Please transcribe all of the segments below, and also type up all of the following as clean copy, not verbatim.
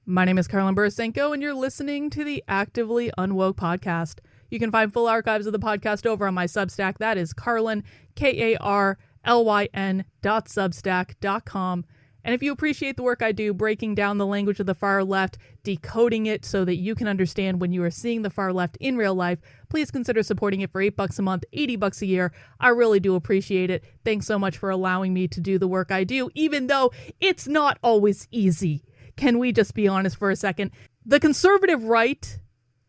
My name is Carlin Burisenko, and you're listening to the Actively Unwoke podcast. You can find full archives of the podcast over on my Substack. That is Carlin, KARLYN.substack.com. And if you appreciate the work I do breaking down the language of the far left, decoding it so that you can understand when you are seeing the far left in real life, please consider supporting it for $8 a month, $80 a year. I really do appreciate it. Thanks so much for allowing me to do the work I do, even though it's not always easy. Can we just be honest for a second? The conservative right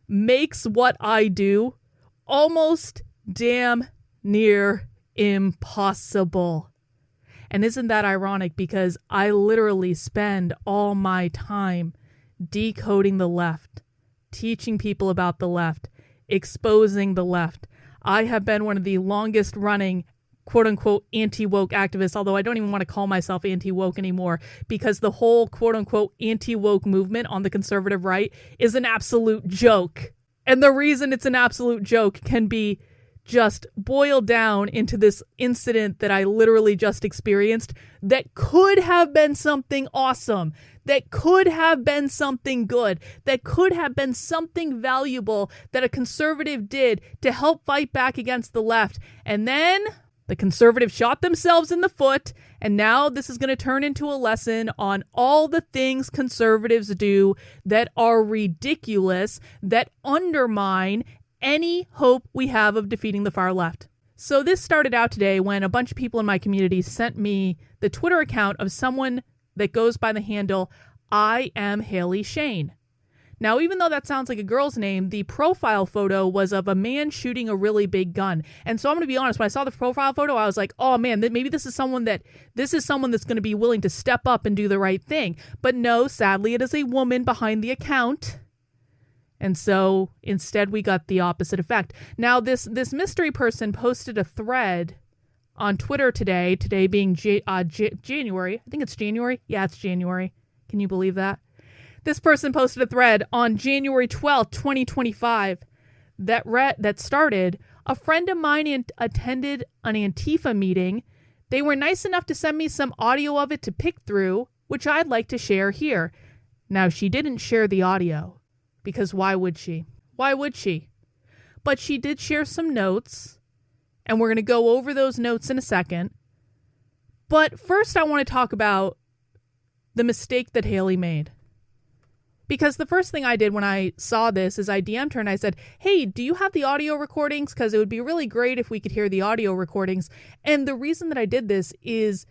makes what I do almost damn near impossible. And isn't that ironic? Because I literally spend all my time decoding the left, teaching people about the left, exposing the left. I have been one of the longest running quote-unquote anti-woke activists, although I don't even want to call myself anti-woke anymore, because the whole quote-unquote anti-woke movement on the conservative right is an absolute joke. And the reason it's an absolute joke can be just boiled down into this incident that I literally just experienced that could have been something awesome, that could have been something good, that could have been something valuable that a conservative did to help fight back against the left. And then the conservatives shot themselves in the foot, and now this is going to turn into a lesson on all the things conservatives do that are ridiculous, that undermine any hope we have of defeating the far left. So this started out today when a bunch of people in my community sent me the Twitter account of someone that goes by the handle I am Haley Shane. Now, even though that sounds like a girl's name, the profile photo was of a man shooting a really big gun. And so I'm going to be honest, when I saw the profile photo, I was like, oh man, maybe this is someone that's going to be willing to step up and do the right thing. But no, sadly, it is a woman behind the account. And so instead we got the opposite effect. Now, this mystery person posted a thread on Twitter today being January. I think it's January. Yeah, it's January. Can you believe that? This person posted a thread on January 12th, 2025 that started, a friend of mine attended an Antifa meeting. They were nice enough to send me some audio of it to pick through, which I'd like to share here. Now, she didn't share the audio because why would she? Why would she? But she did share some notes, and we're going to go over those notes in a second. But first, I want to talk about the mistake that Haley made. Because the first thing I did when I saw this is I DM'd her and I said, hey, do you have the audio recordings? Because it would be really great if we could hear the audio recordings. And the reason that I did this is,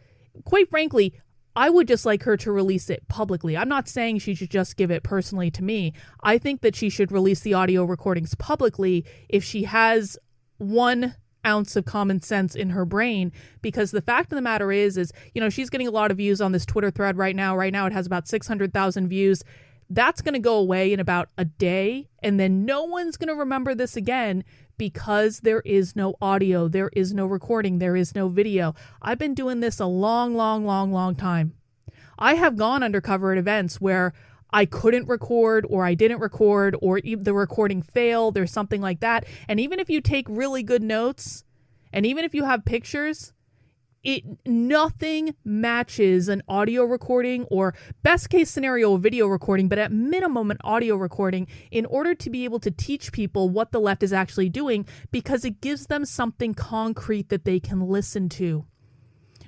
quite frankly, I would just like her to release it publicly. I'm not saying she should just give it personally to me. I think that she should release the audio recordings publicly if she has 1 ounce of common sense in her brain, because the fact of the matter is, she's getting a lot of views on this Twitter thread right now. Right now it has about 600,000 views. That's going to go away in about a day, and then no one's going to remember this again because there is no audio, there is no recording, there is no video. I've been doing this a long, long, long, long time. I have gone undercover at events where I couldn't record, or I didn't record, or the recording failed or something like that. And even if you take really good notes, and even if you have pictures, nothing matches an audio recording, or best case scenario, a video recording, but at minimum an audio recording, in order to be able to teach people what the left is actually doing, because it gives them something concrete that they can listen to.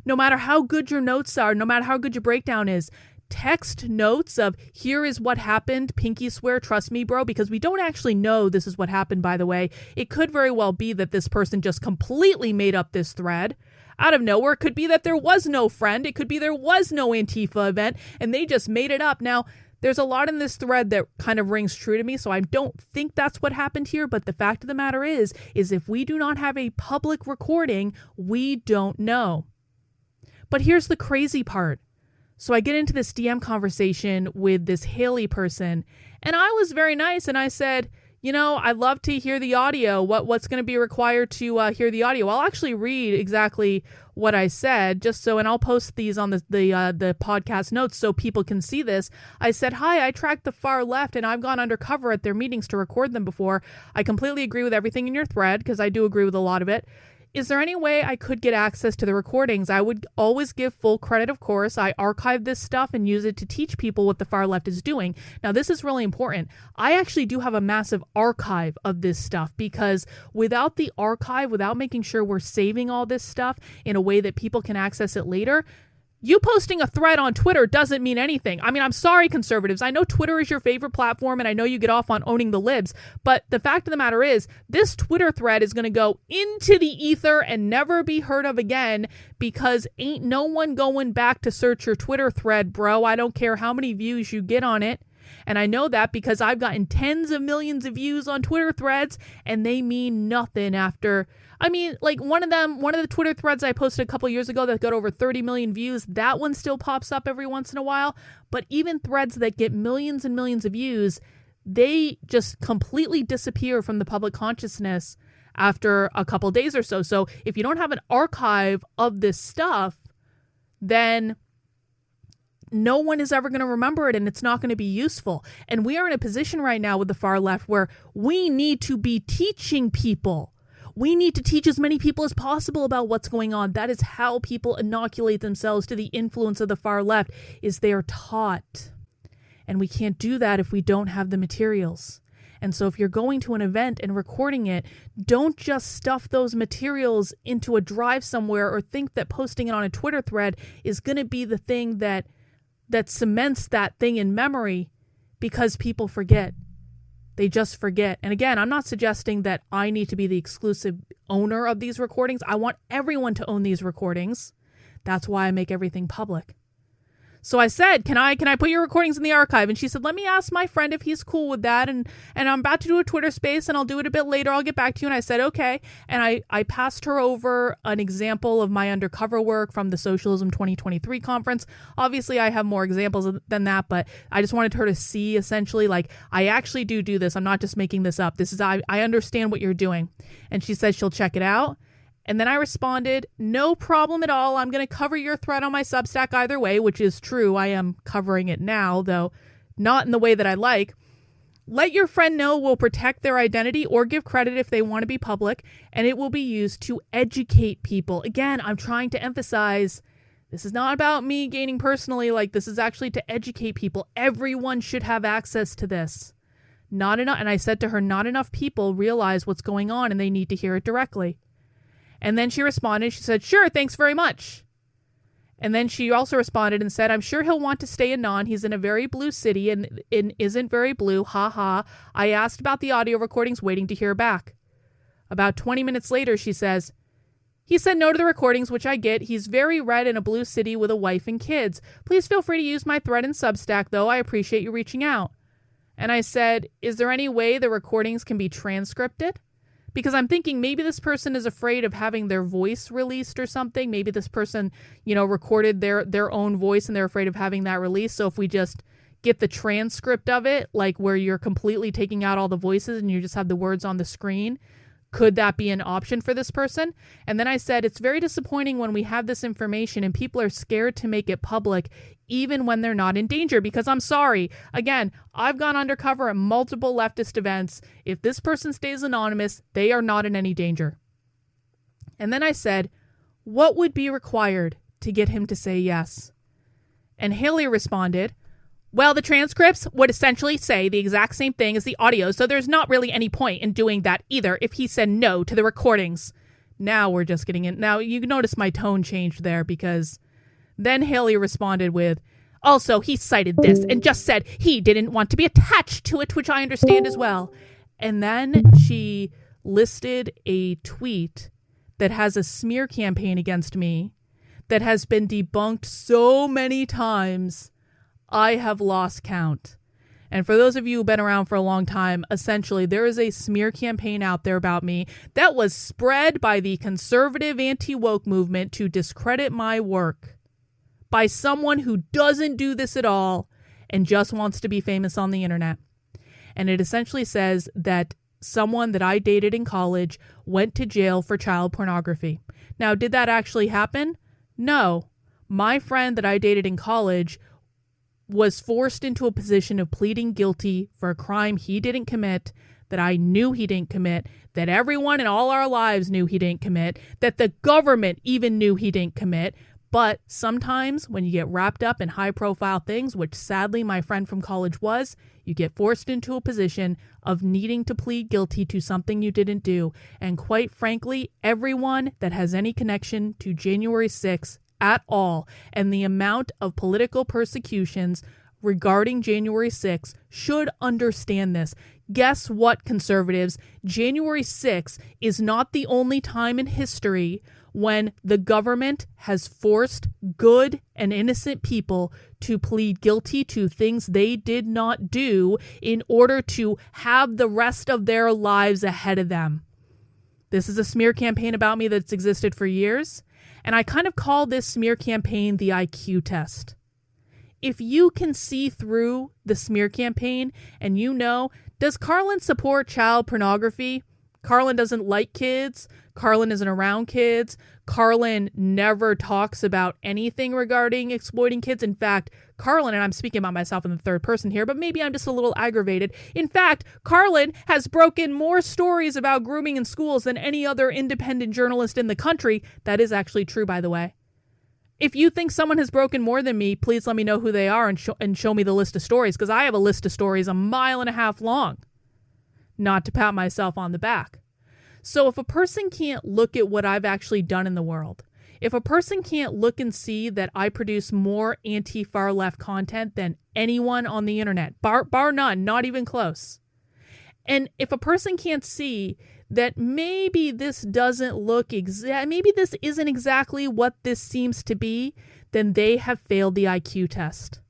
No matter how good your notes are, no matter how good your breakdown is, text notes of here is what happened, pinky swear, trust me, bro, because we don't actually know this is what happened, by the way. It could very well be that this person just completely made up this thread out of nowhere. It could be that there was no friend. It could be there was no Antifa event and they just made it up. Now, there's a lot in this thread that kind of rings true to me, so I don't think that's what happened here. But the fact of the matter is if we do not have a public recording, we don't know. But here's the crazy part. So I get into this DM conversation with this Haley person, and I was very nice, and I said, I'd love to hear the audio. What's going to be required to hear the audio? I'll actually read exactly what I said, and I'll post these on the podcast notes so people can see this. I said, hi, I tracked the far left, and I've gone undercover at their meetings to record them before. I completely agree with everything in your thread, because I do agree with a lot of it. is there any way I could get access to the recordings? I would always give full credit, of course. I archive this stuff and use it to teach people what the far left is doing. Now, this is really important. I actually do have a massive archive of this stuff, because without the archive, without making sure we're saving all this stuff in a way that people can access it later, you posting a thread on Twitter doesn't mean anything. I mean, I'm sorry, conservatives. I know Twitter is your favorite platform, and I know you get off on owning the libs. But the fact of the matter is, this Twitter thread is going to go into the ether and never be heard of again, because ain't no one going back to search your Twitter thread, bro. I don't care how many views you get on it. And I know that because I've gotten tens of millions of views on Twitter threads, and they mean nothing after... I mean, like one of the Twitter threads I posted a couple years ago that got over 30 million views, that one still pops up every once in a while. But even threads that get millions and millions of views, they just completely disappear from the public consciousness after a couple days or so. So if you don't have an archive of this stuff, then no one is ever going to remember it, and it's not going to be useful. And we are in a position right now with the far left where we need to be teaching people. We need to teach as many people as possible about what's going on. That is how people inoculate themselves to the influence of the far left, is they are taught. And we can't do that if we don't have the materials. And so if you're going to an event and recording it, don't just stuff those materials into a drive somewhere or think that posting it on a Twitter thread is going to be the thing that cements that thing in memory, because people forget. They just forget. And again, I'm not suggesting that I need to be the exclusive owner of these recordings. I want everyone to own these recordings. That's why I make everything public. So I said, can I put your recordings in the archive? And she said, let me ask my friend if he's cool with that. And I'm about to do a Twitter space, and I'll do it a bit later. I'll get back to you. And I said, okay. And I passed her over an example of my undercover work from the Socialism 2023 conference. Obviously, I have more examples than that, but I just wanted her to see essentially, like, I actually do this. I'm not just making this up. I understand what you're doing. And she said she'll check it out. And then I responded, no problem at all. I'm going to cover your thread on my Substack either way, which is true. I am covering it now, though not in the way that I like. Let your friend know we'll protect their identity or give credit if they want to be public, and it will be used to educate people. Again, I'm trying to emphasize this is not about me gaining personally. Like, this is actually to educate people. Everyone should have access to this. Not enough. And I said to her, not enough people realize what's going on, and they need to hear it directly. And then she responded, she said, sure, thanks very much. And then she also responded and said, I'm sure he'll want to stay anon. He's in a very blue city and isn't very blue. Ha ha. I asked about the audio recordings, waiting to hear back. About 20 minutes later, she says, he said no to the recordings, which I get. He's very red in a blue city with a wife and kids. Please feel free to use my thread and Substack, though. I appreciate you reaching out. And I said, is there any way the recordings can be transcripted? Because I'm thinking maybe this person is afraid of having their voice released or something. Maybe this person, recorded their own voice and they're afraid of having that released. So if we just get the transcript of it, like where you're completely taking out all the voices and you just have the words on the screen, could that be an option for this person? And then I said, it's very disappointing when we have this information and people are scared to make it public, even when they're not in danger. Because I'm sorry, again, I've gone undercover at multiple leftist events. If this person stays anonymous, they are not in any danger. And then I said, what would be required to get him to say yes? And Haley responded, well, the transcripts would essentially say the exact same thing as the audio, so there's not really any point in doing that either if he said no to the recordings. Now we're just getting in. Now you notice my tone changed there, because then Haley responded with, also, he cited this and just said he didn't want to be attached to it, which I understand as well. And then she listed a tweet that has a smear campaign against me that has been debunked so many times, I have lost count. And for those of you who've been around for a long time, essentially there is a smear campaign out there about me that was spread by the conservative anti-woke movement to discredit my work by someone who doesn't do this at all and just wants to be famous on the internet. And it essentially says that someone that I dated in college went to jail for child pornography. Now, did that actually happen? No. My friend that I dated in college was forced into a position of pleading guilty for a crime he didn't commit, that I knew he didn't commit, that everyone in all our lives knew he didn't commit, that the government even knew he didn't commit. But sometimes when you get wrapped up in high-profile things, which sadly my friend from college was, you get forced into a position of needing to plead guilty to something you didn't do. And quite frankly, everyone that has any connection to January 6th at all and the amount of political persecutions regarding January 6th should understand this. Guess what, conservatives? January 6th is not the only time in history when the government has forced good and innocent people to plead guilty to things they did not do in order to have the rest of their lives ahead of them. This is a smear campaign about me that's existed for years, and I kind of call this smear campaign the IQ test. If you can see through the smear campaign and you know, does Carlin support child pornography? Carlin doesn't like kids. Carlin isn't around kids. Carlin never talks about anything regarding exploiting kids. In fact, Carlin, and I'm speaking about myself in the third person here, but maybe I'm just a little aggravated. In fact, Carlin has broken more stories about grooming in schools than any other independent journalist in the country. That is actually true, by the way. If you think someone has broken more than me, please let me know who they are and show me the list of stories, because I have a list of stories 1.5 miles long. Not to pat myself on the back. So if a person can't look at what I've actually done in the world, if a person can't look and see that I produce more anti-far left content than anyone on the internet, bar none, not even close. And if a person can't see that maybe this doesn't look maybe this isn't exactly what this seems to be, then they have failed the IQ test.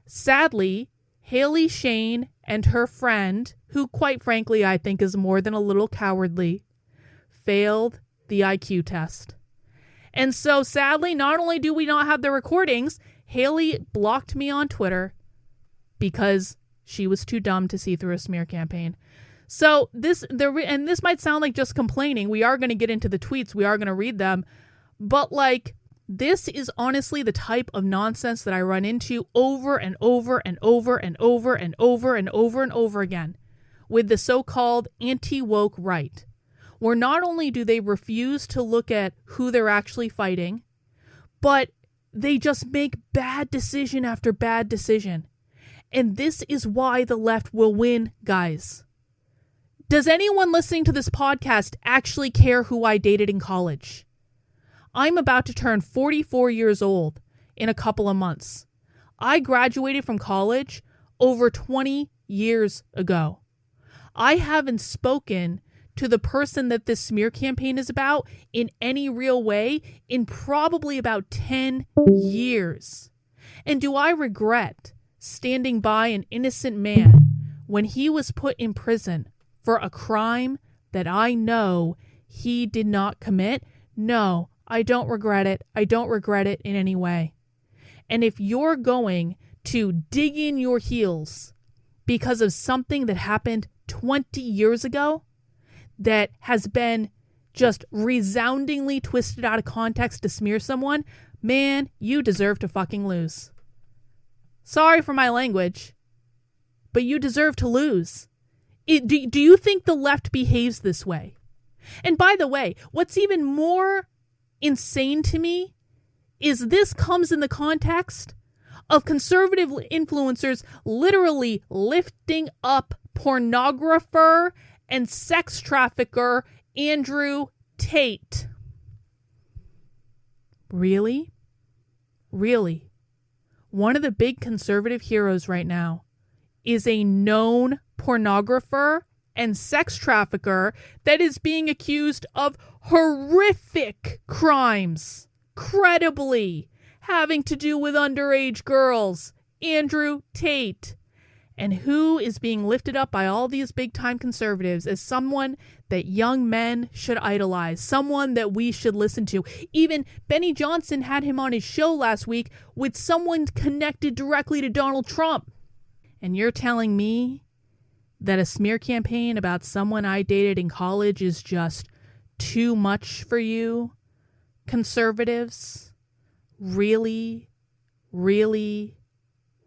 Sadly, Haley Shane and her friend, who quite frankly I think is more than a little cowardly, failed the IQ test. And so sadly, not only do we not have the recordings, Haley blocked me on Twitter because she was too dumb to see through a smear campaign. So this might sound like just complaining. We are going to get into the tweets. We are going to read them. But this is honestly the type of nonsense that I run into over and over and over and over and over and over and over again with the so-called anti-woke right, where not only do they refuse to look at who they're actually fighting, but they just make bad decision after bad decision. And this is why the left will win, guys. Does anyone listening to this podcast actually care who I dated in college? I'm about to turn 44 years old in a couple of months. I graduated from college over 20 years ago. I haven't spoken to the person that this smear campaign is about in any real way in probably about 10 years. And do I regret standing by an innocent man when he was put in prison for a crime that I know he did not commit? No, I don't regret it. I don't regret it in any way. And if you're going to dig in your heels because of something that happened 20 years ago that has been just resoundingly twisted out of context to smear someone, man, you deserve to fucking lose. Sorry for my language, but you deserve to lose. Do you think the left behaves this way? And by the way, what's even more insane to me is this comes in the context of conservative influencers literally lifting up pornographer and sex trafficker Andrew Tate. Really? Really? One of the big conservative heroes right now is a known pornographer and sex trafficker that is being accused of horrific crimes, credibly having to do with underage girls, Andrew Tate. And who is being lifted up by all these big-time conservatives as someone that young men should idolize, someone that we should listen to. Even Benny Johnson had him on his show last week with someone connected directly to Donald Trump. And you're telling me that a smear campaign about someone I dated in college is just too much for you, conservatives? Really? Really?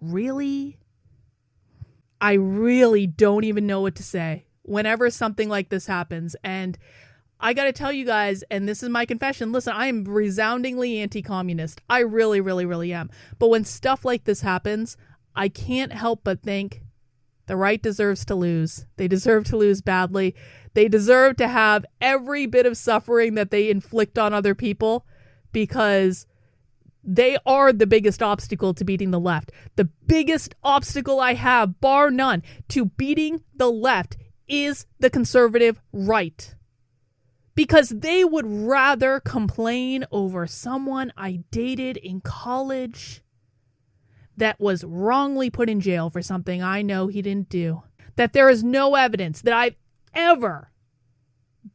really? I really don't even know what to say whenever something like this happens. And I got to tell you guys, and this is my confession, listen, I am resoundingly anti-communist. I really, really, really am. But when stuff like this happens, I can't help but think the right deserves to lose. They deserve to lose badly. They deserve to have every bit of suffering that they inflict on other people, because they are the biggest obstacle to beating the left. The biggest obstacle I have, bar none, to beating the left is the conservative right. Because they would rather complain over someone I dated in college that was wrongly put in jail for something I know he didn't do. That there is no evidence that I've ever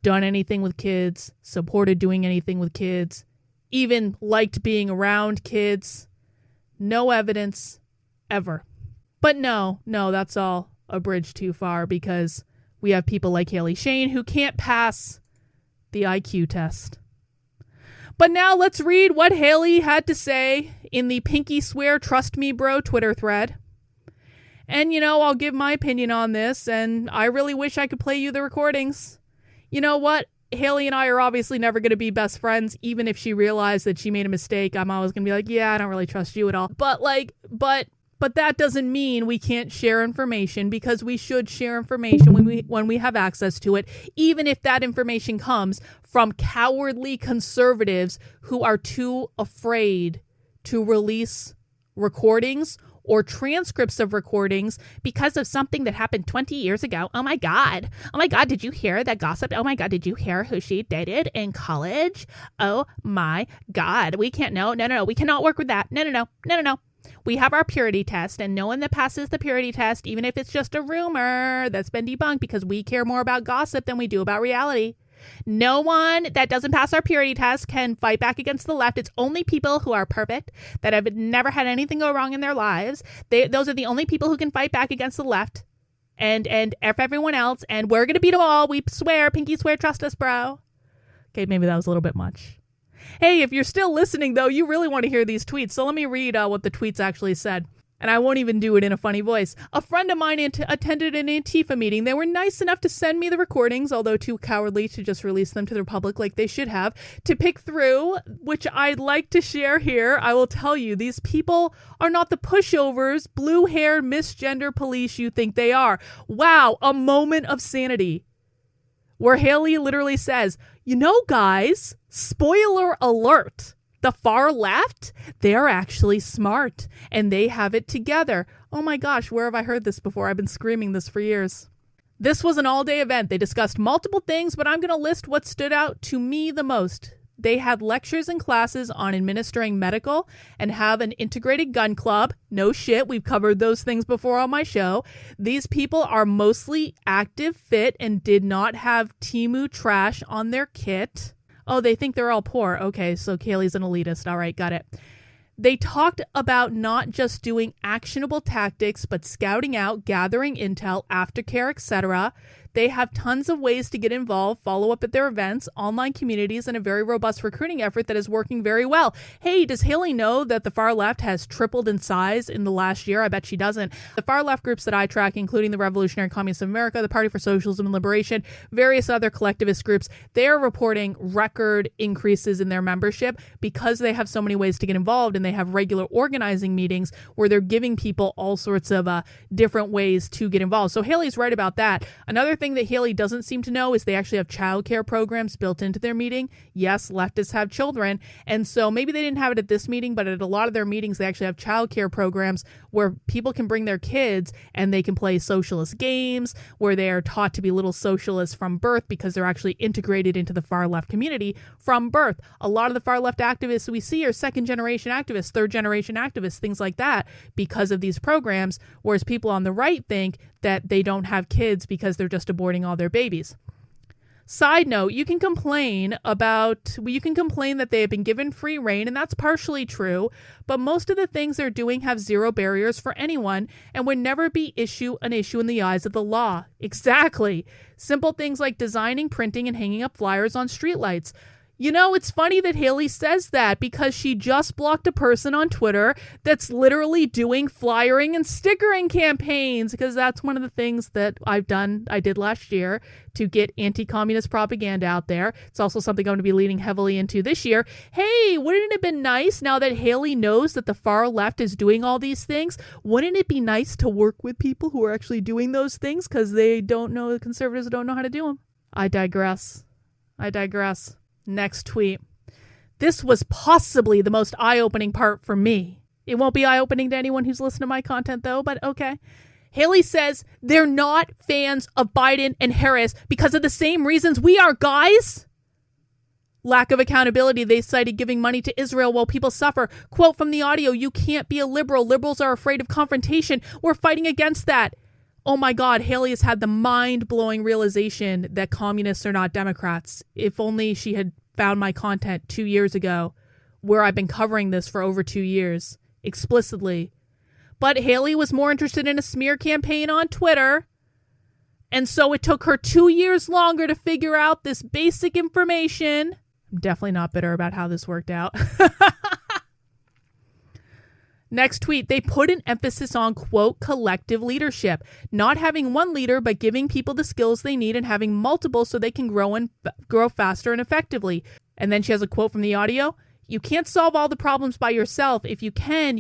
done anything with kids, supported doing anything with kids, even liked being around kids. No evidence, ever. But no, that's all a bridge too far, because we have people like Haley Shane who can't pass the IQ test. But now let's read what Haley had to say in the Pinky Swear Trust Me Bro Twitter thread. And, I'll give my opinion on this, and I really wish I could play you the recordings. You know what? Haley and I are obviously never going to be best friends, even if she realized that she made a mistake. I'm always going to be like, yeah, I don't really trust you at all. But that doesn't mean we can't share information, because we should share information when we have access to it, even if that information comes from cowardly conservatives who are too afraid to release recordings or transcripts of recordings because of something that happened 20 years ago. Oh my God, did you hear that gossip? Oh my God, did you hear who she dated in college? Oh my God, we can't, no, we cannot work with that. No. We have our purity test, and no one that passes the purity test, even if it's just a rumor that's been debunked, because we care more about gossip than we do about reality. No one that doesn't pass our purity test can fight back against the left. It's only people who are perfect, that have never had anything go wrong in their lives. Those are the only people who can fight back against the left. And F everyone else, and we're going to beat them all. We swear, pinky swear, trust us, bro. Okay, maybe that was a little bit much. Hey, if you're still listening, though, you really want to hear these tweets. So let me read what the tweets actually said. And I won't even do it in a funny voice. A friend of mine attended an Antifa meeting. They were nice enough to send me the recordings, although too cowardly to just release them to the public like they should have, to pick through, which I'd like to share here. I will tell you, these people are not the pushovers, blue-haired, misgender police you think they are. Wow, a moment of sanity. Where Haley literally says, guys, spoiler alert, the far left, they're actually smart, and they have it together. Oh my gosh, where have I heard this before? I've been screaming this for years. This was an all-day event. They discussed multiple things, but I'm going to list what stood out to me the most. They had lectures and classes on administering medical and have an integrated gun club. No shit, we've covered those things before on my show. These people are mostly active, fit, and did not have Temu trash on their kit. Oh, they think they're all poor. Okay, so Kaylee's an elitist. All right, got it. They talked about not just doing actionable tactics, but scouting out, gathering intel, aftercare, etc. They have tons of ways to get involved, follow up at their events, online communities, and a very robust recruiting effort that is working very well. Hey, does Haley know that the far left has tripled in size in the last year? I bet she doesn't. The far left groups that I track, including the Revolutionary Communists of America, the Party for Socialism and Liberation, various other collectivist groups, they are reporting record increases in their membership because they have so many ways to get involved, and they have regular organizing meetings where they're giving people all sorts of different ways to get involved. So Haley's right about that. Another thing that Haley doesn't seem to know is they actually have childcare programs built into their meeting. Yes, leftists have children. And so maybe they didn't have it at this meeting, but at a lot of their meetings, they actually have childcare programs where people can bring their kids and they can play socialist games, where they are taught to be little socialists from birth because they're actually integrated into the far left community from birth. A lot of the far left activists we see are second generation activists, third generation activists, things like that, because of these programs, whereas people on the right think that they don't have kids because they're just aborting all their babies. Side note, you can complain that they have been given free rein, and that's partially true, but most of the things they're doing have zero barriers for anyone and would never be an issue in the eyes of the law. Exactly. Simple things like designing, printing, and hanging up flyers on streetlights. You know, it's funny that Haley says that because she just blocked a person on Twitter that's literally doing flyering and stickering campaigns, because that's one of the things that I did last year to get anti-communist propaganda out there. It's also something I'm going to be leaning heavily into this year. Hey, wouldn't it have been nice now that Haley knows that the far left is doing all these things? Wouldn't it be nice to work with people who are actually doing those things because the conservatives don't know how to do them? I digress. Next tweet. This was possibly the most eye-opening part for me. It won't be eye-opening to anyone who's listened to my content, though, but okay. Haley says they're not fans of Biden and Harris because of the same reasons we are, guys. Lack of accountability. They cited giving money to Israel while people suffer. Quote from the audio, "You can't be a liberal. Liberals are afraid of confrontation. We're fighting against that." Oh my God, Haley has had the mind-blowing realization that communists are not Democrats. If only she had found my content 2 years ago, where I've been covering this for over 2 years, explicitly. But Haley was more interested in a smear campaign on Twitter, and so it took her 2 years longer to figure out this basic information. I'm definitely not bitter about how this worked out. Next tweet, they put an emphasis on, quote, collective leadership, not having one leader, but giving people the skills they need and having multiple so they can grow faster and effectively. And then she has a quote from the audio. You can't solve all the problems by yourself. If you can,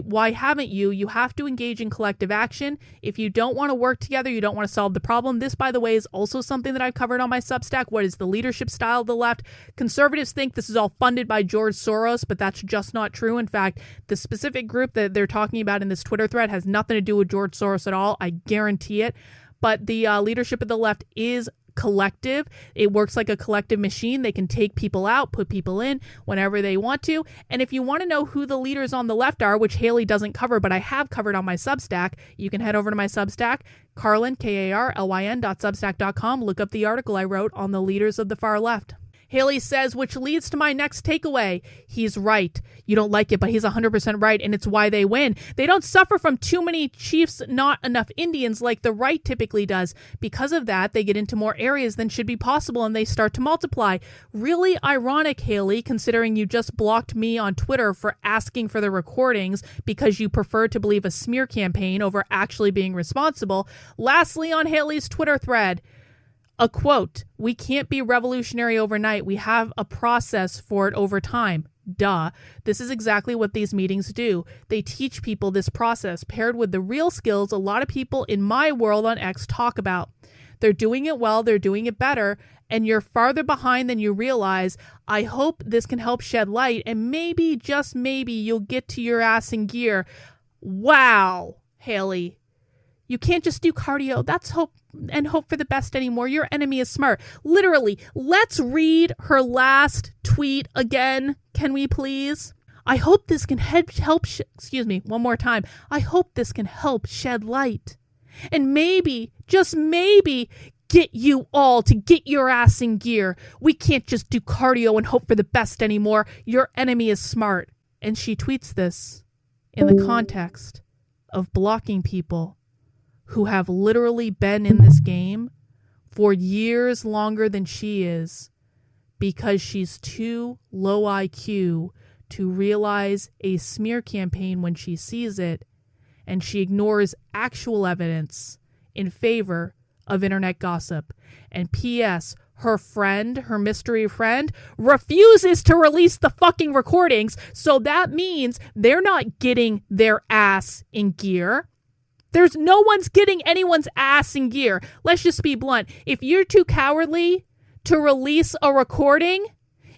why haven't you? You have to engage in collective action. If you don't want to work together, you don't want to solve the problem. This, by the way, is also something that I've covered on my Substack. What is the leadership style of the left? Conservatives think this is all funded by George Soros, but that's just not true. In fact, the specific group that they're talking about in this Twitter thread has nothing to do with George Soros at all. I guarantee it. But the leadership of the left is collective. It works like a collective machine. They can take people out, put people in whenever they want to. And if you want to know who the leaders on the left are, which Haley doesn't cover, but I have covered on my Substack, you can head over to my Substack, Carlin, KARLYN.substack.com. Look up the article I wrote on the leaders of the far left. Haley says, which leads to my next takeaway. He's right. You don't like it, but he's 100% right, and it's why they win. They don't suffer from too many chiefs, not enough Indians like the right typically does. Because of that, they get into more areas than should be possible, and they start to multiply. Really ironic, Haley, considering you just blocked me on Twitter for asking for the recordings because you prefer to believe a smear campaign over actually being responsible. Lastly, on Haley's Twitter thread, a quote, "We can't be revolutionary overnight. We have a process for it over time." Duh. This is exactly what these meetings do. They teach people this process paired with the real skills a lot of people in my world on X talk about. They're doing it well. They're doing it better. And you're farther behind than you realize. I hope this can help shed light, and maybe, just maybe, you'll get to your ass in gear. Wow, Haley. You can't just do cardio. That's hope for the best anymore. Your enemy is smart. Literally, let's read her last tweet again. Can we please? I hope this can one more time. I hope this can help shed light. And maybe, just maybe, get you all to get your ass in gear. We can't just do cardio and hope for the best anymore. Your enemy is smart. And she tweets this in the context of blocking people who have literally been in this game for years longer than she is because she's too low IQ to realize a smear campaign when she sees it, and she ignores actual evidence in favor of internet gossip. And P.S., her friend, her mystery friend, refuses to release the fucking recordings, so that means they're not getting their ass in gear. There's no one's getting anyone's ass in gear. Let's just be blunt. If you're too cowardly to release a recording,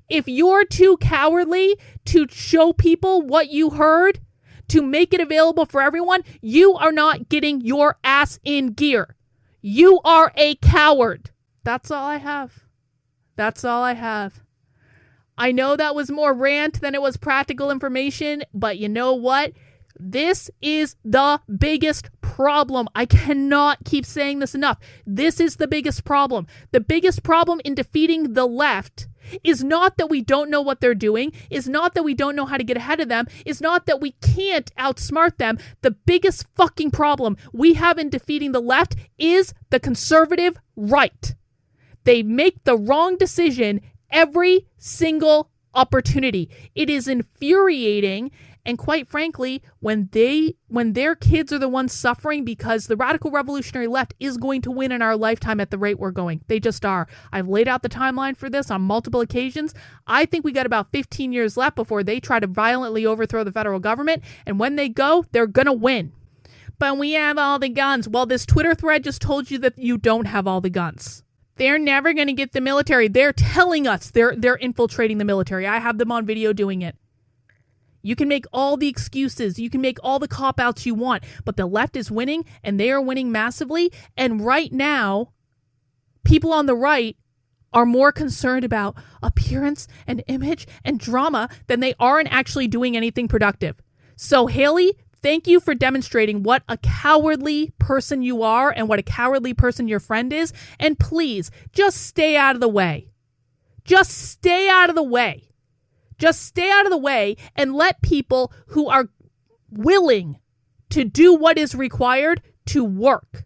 if you're too cowardly to show people what you heard, to make it available for everyone, you are not getting your ass in gear. You are a coward. That's all I have. I know that was more rant than it was practical information, but you know what? This is the biggest problem. I cannot keep saying this enough. This is the biggest problem. The biggest problem in defeating the left is not that we don't know what they're doing, is not that we don't know how to get ahead of them, is not that we can't outsmart them. The biggest fucking problem we have in defeating the left is the conservative right. They make the wrong decision every single opportunity. It is infuriating. And quite frankly, when their kids are the ones suffering, because the radical revolutionary left is going to win in our lifetime at the rate we're going. They just are. I've laid out the timeline for this on multiple occasions. I think we got about 15 years left before they try to violently overthrow the federal government. And when they go, they're going to win. But we have all the guns. Well, this Twitter thread just told you that you don't have all the guns. They're never going to get the military. They're telling us they're infiltrating the military. I have them on video doing it. You can make all the excuses. You can make all the cop-outs you want. But the left is winning, and they are winning massively. And right now, people on the right are more concerned about appearance and image and drama than they are in actually doing anything productive. So, Haley, thank you for demonstrating what a cowardly person you are and what a cowardly person your friend is. And please, just stay out of the way. Just stay out of the way. Just stay out of the way and let people who are willing to do what is required to work.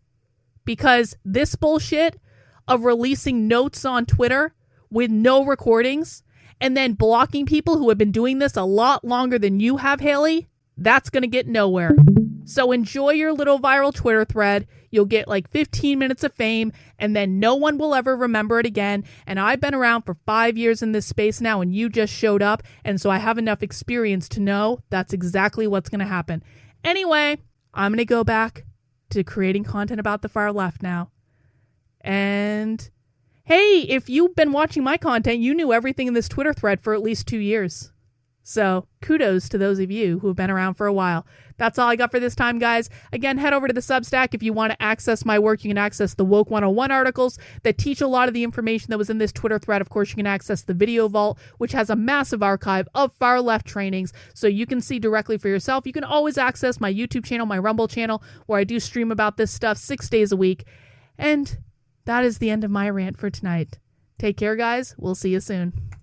Because this bullshit of releasing notes on Twitter with no recordings and then blocking people who have been doing this a lot longer than you have, Haley, that's going to get nowhere. So enjoy your little viral Twitter thread. You'll get like 15 minutes of fame, and then no one will ever remember it again. And I've been around for 5 years in this space now, and you just showed up. And so I have enough experience to know that's exactly what's going to happen. Anyway, I'm going to go back to creating content about the far left now. And hey, if you've been watching my content, you knew everything in this Twitter thread for at least 2 years. So kudos to those of you who have been around for a while. That's all I got for this time, guys. Again, head over to the Substack. If you want to access my work, you can access the Woke 101 articles that teach a lot of the information that was in this Twitter thread. Of course, you can access the Video Vault, which has a massive archive of far left trainings, so you can see directly for yourself. You can always access my YouTube channel, my Rumble channel, where I do stream about this stuff 6 days a week. And that is the end of my rant for tonight. Take care, guys. We'll see you soon.